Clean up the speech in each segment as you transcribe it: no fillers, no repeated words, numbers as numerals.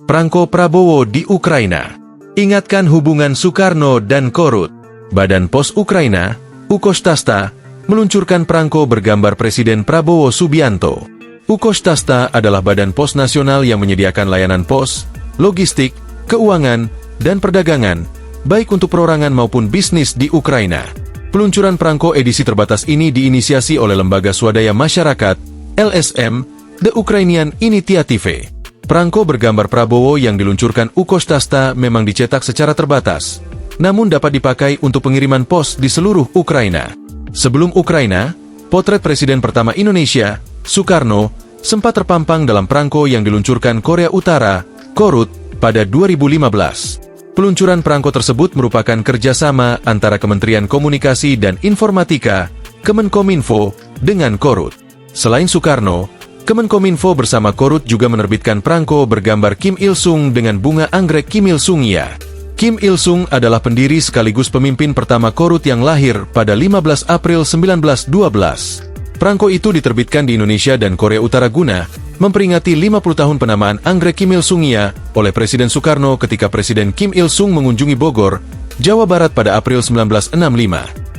Prangko Prabowo di Ukraina. Ingatkan hubungan Soekarno dan Korut. Badan Pos Ukraina, Ukoštasta, meluncurkan prangko bergambar Presiden Prabowo Subianto. Ukoštasta adalah badan pos nasional yang menyediakan layanan pos, logistik, keuangan, dan perdagangan, baik untuk perorangan maupun bisnis di Ukraina. Peluncuran prangko edisi terbatas ini diinisiasi oleh Lembaga Swadaya Masyarakat, LSM, The Ukrainian Initiative. Prangko bergambar Prabowo yang diluncurkan Ukoštasta memang dicetak secara terbatas, namun dapat dipakai untuk pengiriman pos di seluruh Ukraina. Sebelum Ukraina, potret Presiden pertama Indonesia, Soekarno, sempat terpampang dalam prangko yang diluncurkan Korea Utara, Korut, pada 2015. Peluncuran prangko tersebut merupakan kerjasama antara Kementerian Komunikasi dan Informatika, Kemenkominfo, dengan Korut. Selain Soekarno, Kemenkominfo bersama Korut juga menerbitkan prangko bergambar Kim Il-sung dengan bunga anggrek Kim Il-sung-ya. Kim Il-sung adalah pendiri sekaligus pemimpin pertama Korut yang lahir pada 15 April 1912. Prangko itu diterbitkan di Indonesia dan Korea Utara guna memperingati 50 tahun penamaan anggrek Kim Il-sung-ya oleh Presiden Soekarno ketika Presiden Kim Il-sung mengunjungi Bogor, Jawa Barat pada April 1965.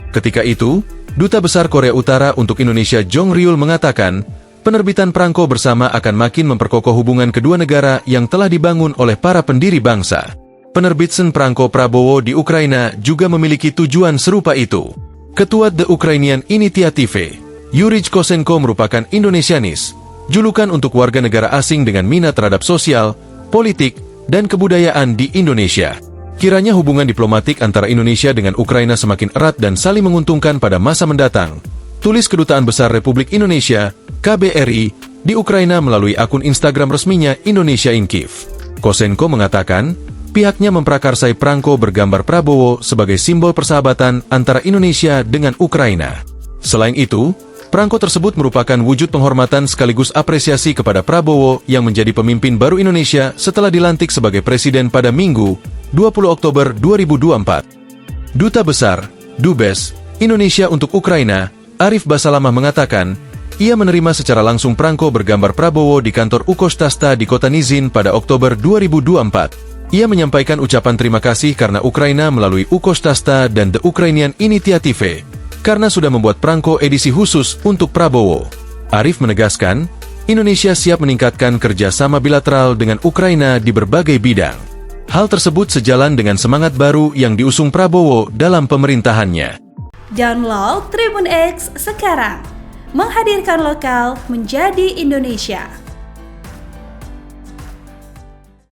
Ketika itu, Duta Besar Korea Utara untuk Indonesia Jong Ryul mengatakan, penerbitan prangko bersama akan makin memperkokoh hubungan kedua negara yang telah dibangun oleh para pendiri bangsa. Penerbitan prangko Prabowo di Ukraina juga memiliki tujuan serupa itu. Ketua The Ukrainian Initiative, Yuri Kosenko merupakan Indonesianis, julukan untuk warga negara asing dengan minat terhadap sosial, politik, dan kebudayaan di Indonesia. Kiranya hubungan diplomatik antara Indonesia dengan Ukraina semakin erat dan saling menguntungkan pada masa mendatang, tulis Kedutaan Besar Republik Indonesia, KBRI, di Ukraina melalui akun Instagram resminya Indonesia in Kyiv. Kosenko mengatakan, pihaknya memprakarsai prangko bergambar Prabowo sebagai simbol persahabatan antara Indonesia dengan Ukraina. Selain itu, prangko tersebut merupakan wujud penghormatan sekaligus apresiasi kepada Prabowo yang menjadi pemimpin baru Indonesia setelah dilantik sebagai presiden pada Minggu, 20 Oktober 2024. Duta Besar, Dubes, Indonesia untuk Ukraina, Arif Basalamah mengatakan, ia menerima secara langsung prangko bergambar Prabowo di kantor Ukoštasta di kota Nizhyn pada Oktober 2024. Ia menyampaikan ucapan terima kasih karena Ukraina melalui Ukoštasta dan The Ukrainian Initiative, karena sudah membuat prangko edisi khusus untuk Prabowo. Arif menegaskan, Indonesia siap meningkatkan kerjasama bilateral dengan Ukraina di berbagai bidang. Hal tersebut sejalan dengan semangat baru yang diusung Prabowo dalam pemerintahannya. Download Tribun X sekarang, menghadirkan lokal menjadi Indonesia.